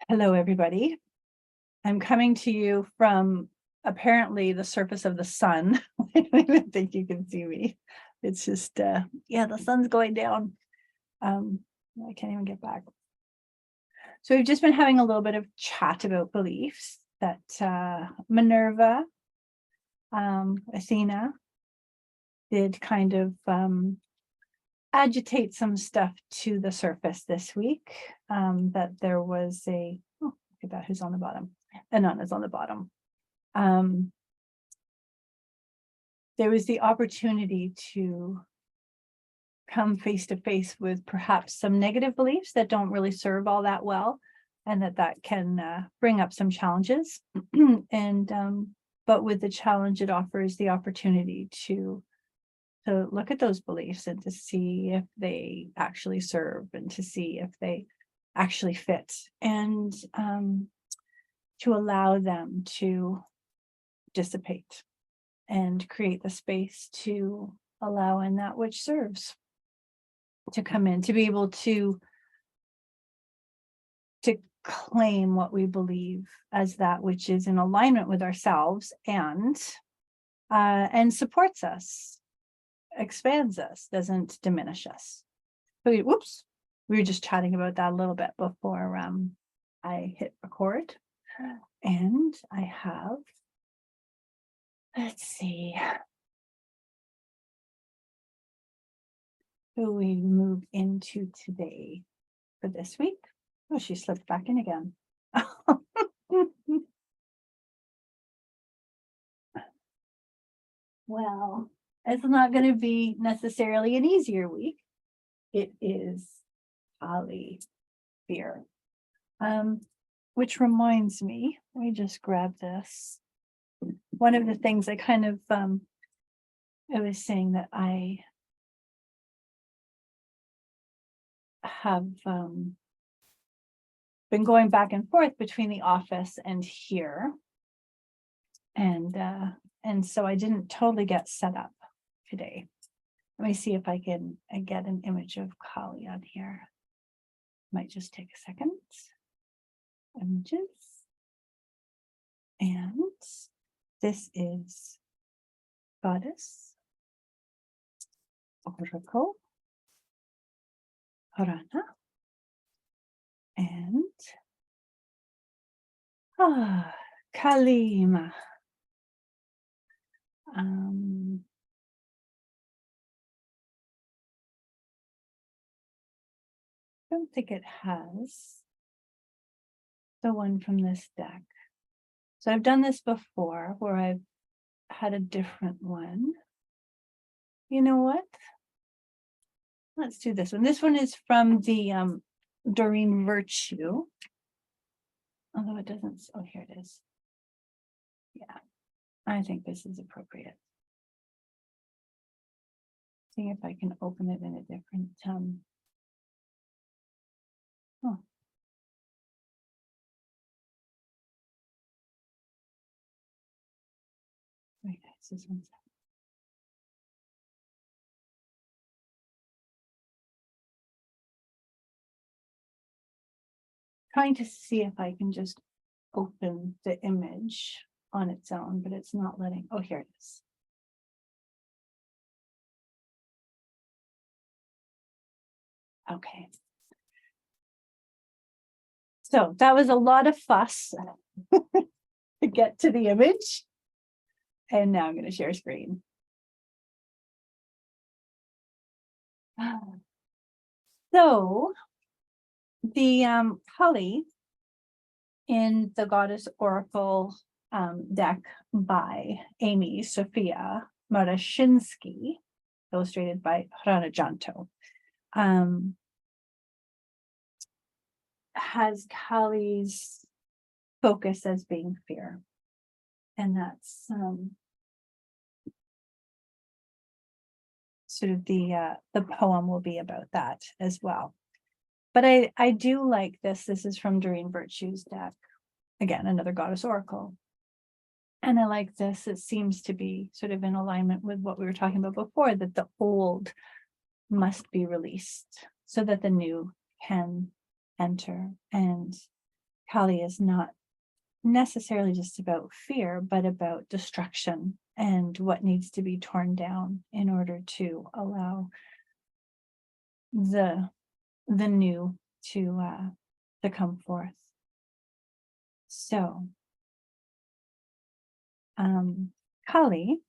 Hello, everybody. I'm coming to you from apparently the surface of the sun. I don't even think you can see me. It's just, yeah, the sun's going down. I can't even get back. So we've just been having a little bit of chat about beliefs that Minerva, Athena, did kind of agitate some stuff to the surface this week. That there was a, oh, look at that, who's on the bottom? Anana's on the bottom. There was the opportunity to come face to face with perhaps some negative beliefs that don't really serve all that well, and that can bring up some challenges. But with the challenge, it offers the opportunity to look at those beliefs and to see if they actually serve and to see if they actually fit, and to allow them to dissipate and create the space to allow in that which serves to come in, to be able to claim what we believe as that which is in alignment with ourselves and supports us, expands us, doesn't diminish us. Whoops, we were just chatting about that a little bit before I hit record, and I have, let's see, who we move into today for this week. Oh, she slipped back in again. Well, it's not going to be necessarily an easier week. It is kah'lee, fear. Which reminds me, let me just grab this. One of the things I kind of, I was saying that I have been going back and forth between the office and here. And so I didn't totally get set up today. Let me see if I can get an image of kah'lee on here. Might just take a second. Images. And this is goddess Oracle Harana and Kalima. I don't think it has the one from this deck. So I've done this before where I've had a different one. You know what? Let's do this one. This one is from the Doreen Virtue. Although it doesn't, oh, here it is. Yeah, I think this is appropriate. See if I can open it in a different, oh. Very nice, this one's. Trying to see if I can just open the image on its own, but it's not letting, oh, here it is. Okay. So that was a lot of fuss to get to the image. And now I'm going to share screen. So the kah'lee in the Goddess Oracle deck by Amy Sophia Marashinsky, illustrated by Janto, has kah'lee's focus as being fear. And that's sort of the poem will be about that as well. But I do like this. This is from Doreen Virtue's deck. Again, another Goddess Oracle. And I like this. It seems to be sort of in alignment with what we were talking about before, that the old must be released so that the new can enter and Kali is not necessarily just about fear, but about destruction and what needs to be torn down in order to allow the new to come forth. So, Kali,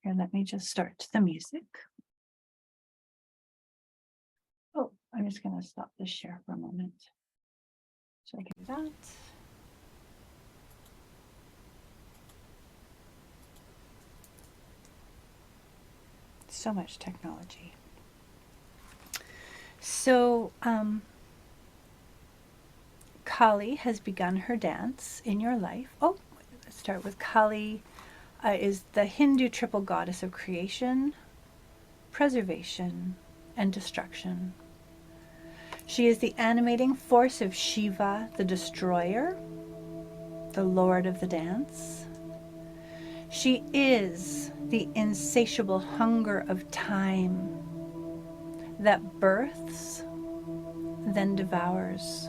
here, let me just start the music. Oh, I'm just going to stop the share for a moment so I can do that. So much technology. So, Kali has begun her dance in your life. Oh, let's start with Kali. Is the Hindu triple goddess of creation, preservation, and destruction. She is the animating force of Shiva, the destroyer, the lord of the dance. She is the insatiable hunger of time that births, then devours.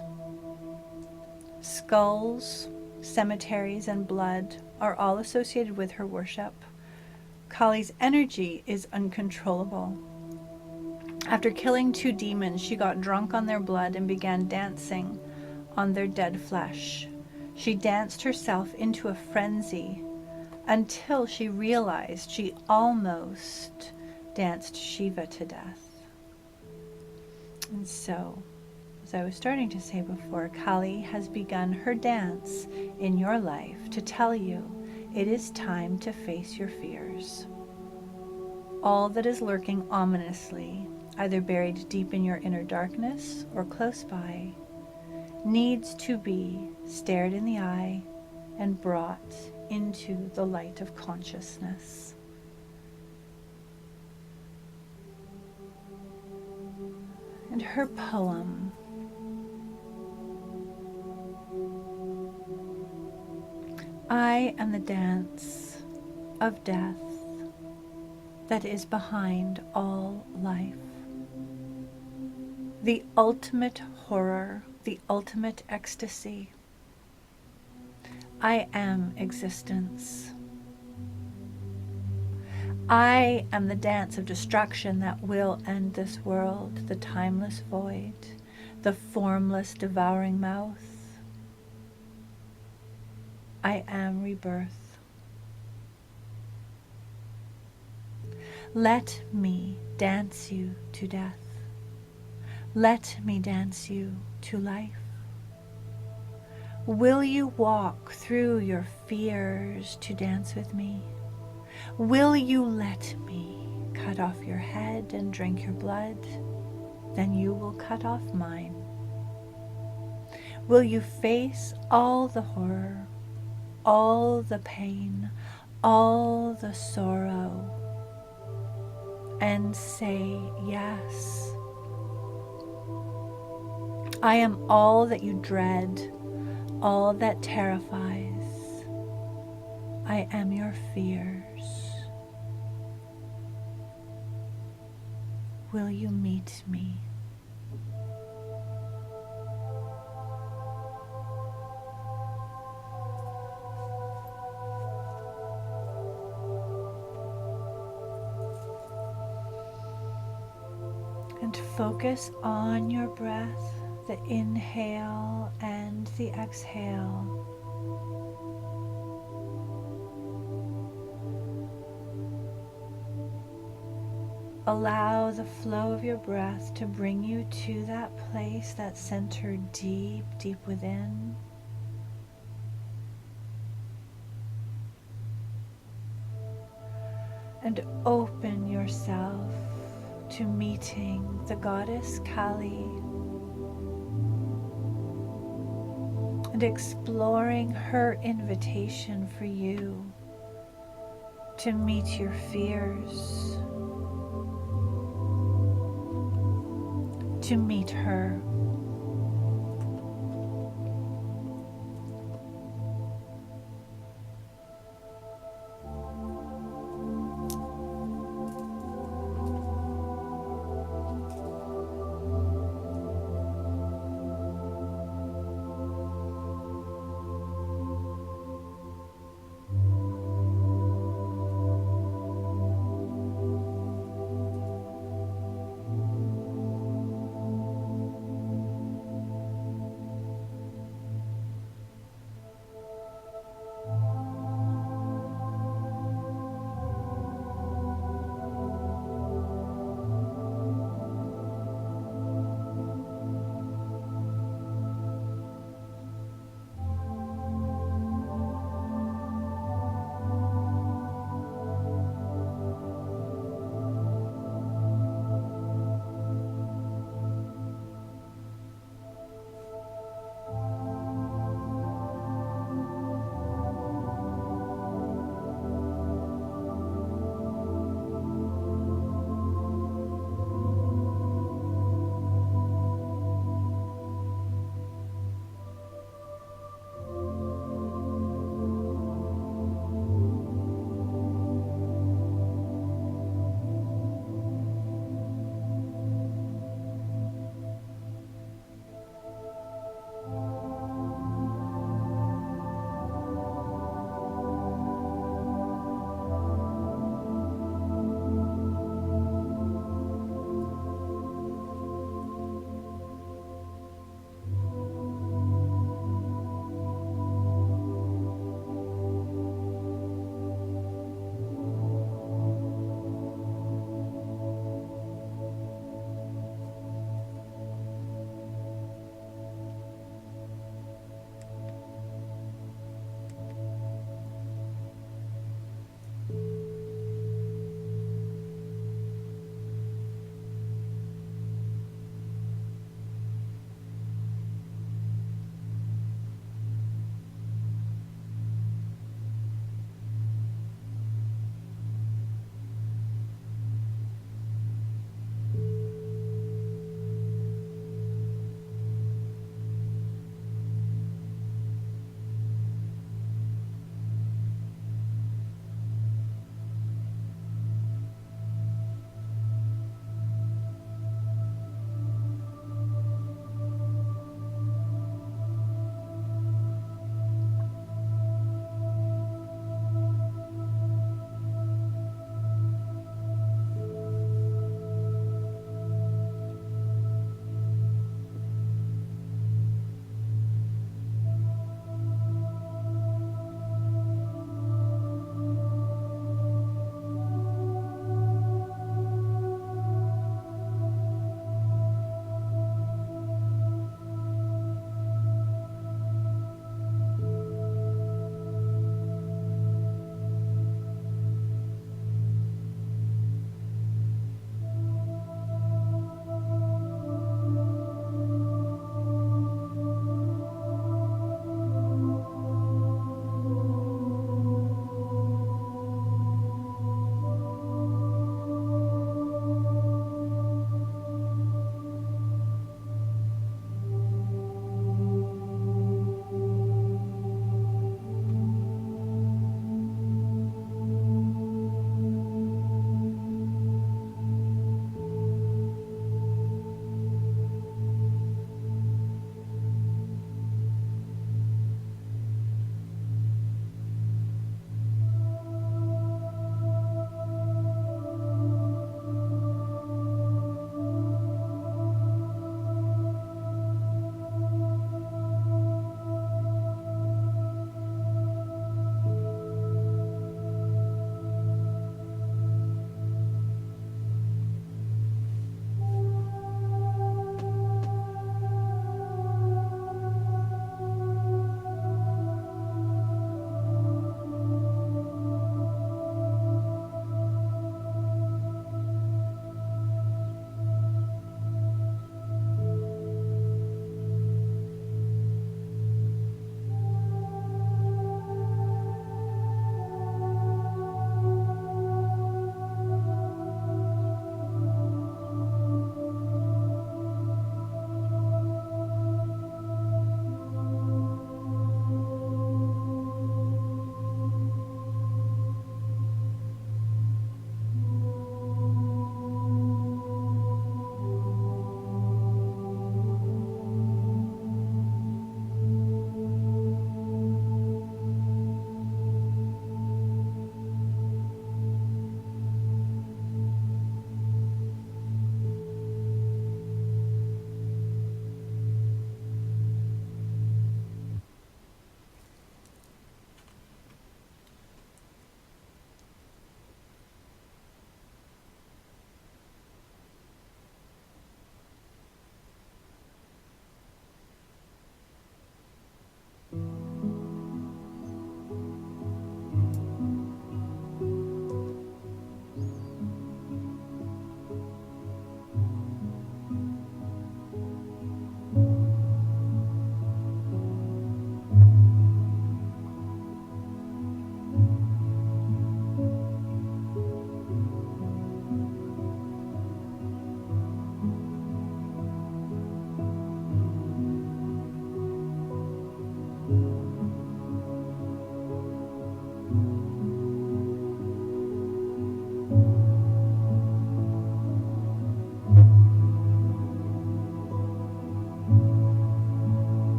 Skulls, cemeteries, and blood are all associated with her worship. Kali's energy is uncontrollable. After killing 2 demons, she got drunk on their blood and began dancing on their dead flesh. She danced herself into a frenzy until she realized she almost danced Shiva to death. And so, as I was starting to say before, Kali has begun her dance in your life to tell you it is time to face your fears. All that is lurking ominously, either buried deep in your inner darkness or close by, needs to be stared in the eye and brought into the light of consciousness. And her poem, I am the dance of death that is behind all life. The ultimate horror, the ultimate ecstasy. I am existence. I am the dance of destruction that will end this world, the timeless void, the formless devouring mouth. I am rebirth. Let me dance you to death. Let me dance you to life. Will you walk through your fears to dance with me? Will you let me cut off your head and drink your blood? Then you will cut off mine. Will you face all the horror, all the pain, all the sorrow, and say yes? I am all that you dread, all that terrifies. I am your fears. Will you meet me? And focus on your breath, the inhale and the exhale. Allow the flow of your breath to bring you to that place, that center deep, deep within. And open yourself to meeting the goddess Kali and exploring her invitation for you to meet your fears, to meet her.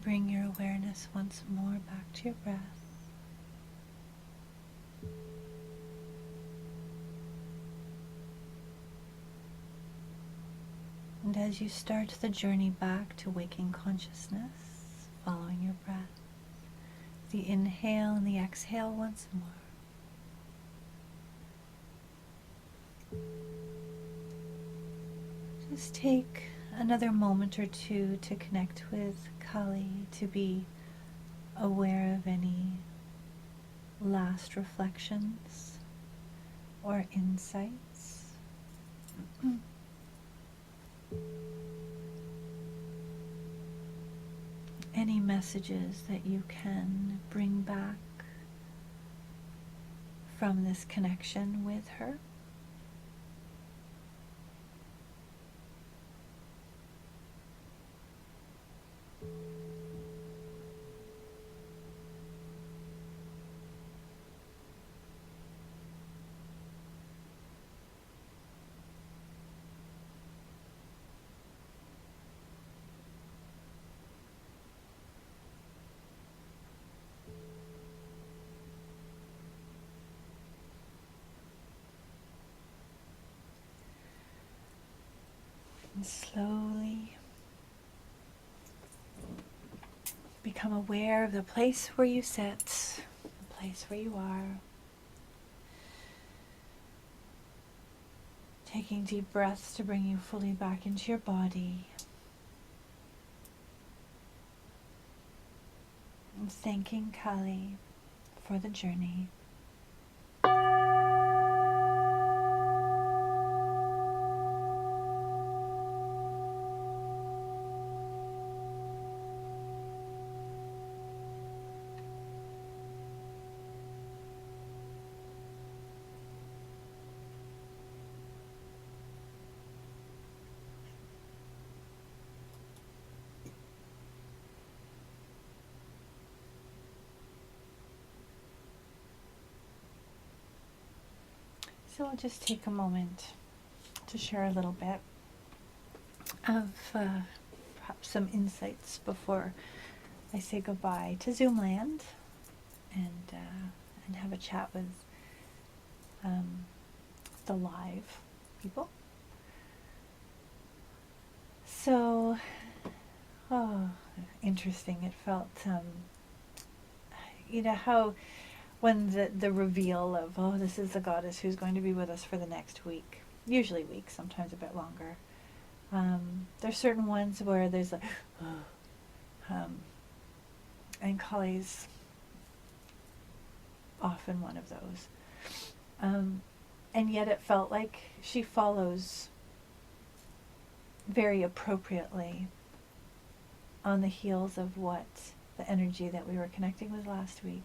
And bring your awareness once more back to your breath. And as you start the journey back to waking consciousness, following your breath, the inhale and the exhale once more. Just take another moment or two to connect with kah'lee, to be aware of any last reflections or insights. Any messages that you can bring back from this connection with her. And slowly become aware of the place where you sit, the place where you are. Taking deep breaths to bring you fully back into your body. And thanking kah'lee for the journey. So I'll just take a moment to share a little bit of perhaps some insights before I say goodbye to Zoomland and have a chat with the live people. So, interesting. It felt, how when the reveal of, this is the goddess who's going to be with us for the next week, usually weeks, sometimes a bit longer. There's certain ones where there's like, and kah'lee's often one of those. And yet it felt like she follows very appropriately on the heels of what the energy that we were connecting with last week.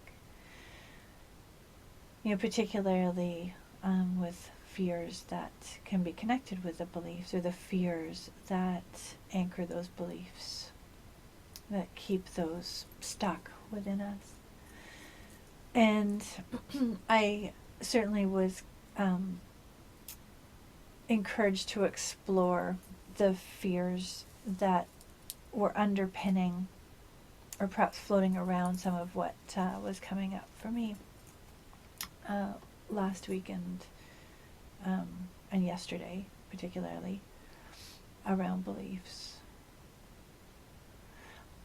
Particularly with fears that can be connected with the beliefs, or the fears that anchor those beliefs, that keep those stuck within us. And I certainly was encouraged to explore the fears that were underpinning, or perhaps floating around, some of what was coming up for me last weekend and yesterday, particularly around beliefs.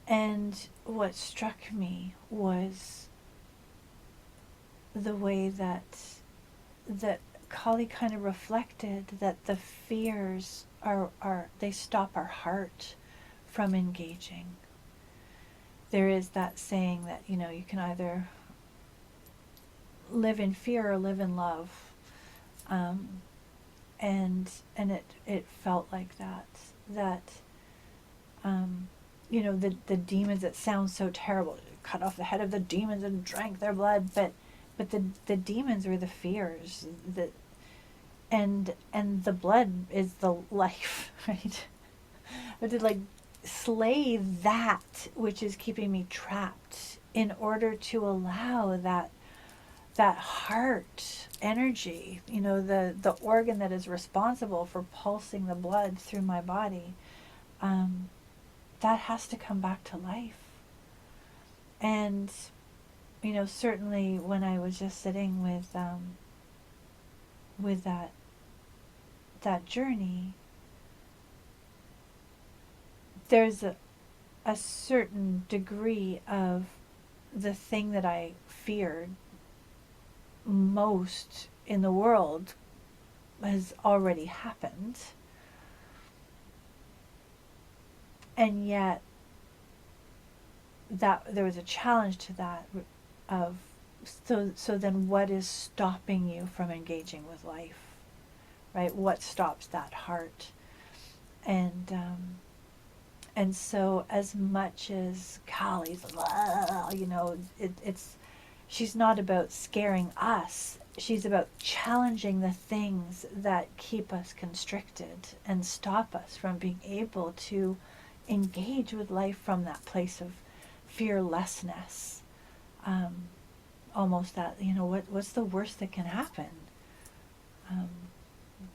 And what struck me was the way that kah'lee kind of reflected that the fears they stop our heart from engaging. There is that saying that, you can either live in fear or live in love. And it felt like that the demons, it sounds so terrible, cut off the head of the demons and drank their blood, but the demons were the fears, and the blood is the life, right? But to slay that which is keeping me trapped, in order to allow that heart energy, the organ that is responsible for pulsing the blood through my body, that has to come back to life. And, you know, certainly when I was just sitting with that journey, there's a certain degree of the thing that I feared most in the world has already happened. And yet that there was a challenge to that of so then what is stopping you from engaging with life, right? What stops that heart? And so as much as Kali's, you know, it's she's not about scaring us. She's about challenging the things that keep us constricted and stop us from being able to engage with life from that place of fearlessness. Almost that, you know, what's the worst that can happen?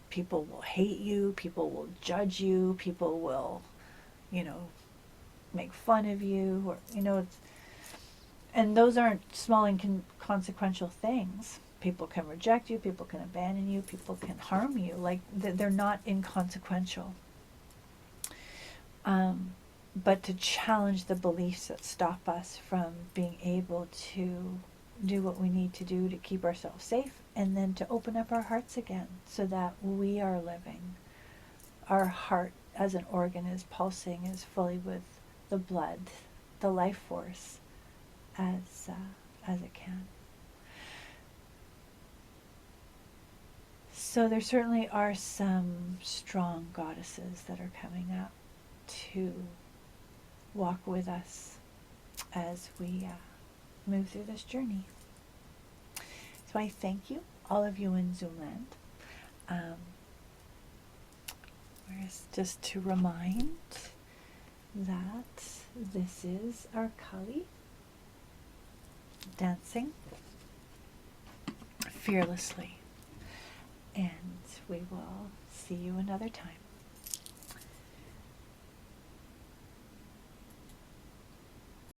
People will hate you, people will judge you, people will, you know, make fun of you, or, you know, and those aren't small and inconsequential things. People can reject you, people can abandon you, people can harm you. Like, they're not inconsequential. But to challenge the beliefs that stop us from being able to do what we need to do to keep ourselves safe, and then to open up our hearts again so that we are living. Our heart as an organ is pulsing as fully with the blood, the life force, as it can. So there certainly are some strong goddesses that are coming up to walk with us as we move through this journey. So I thank you, all of you in Zoomland. Just to remind that this is our kah'lee dancing fearlessly, and we will see you another time.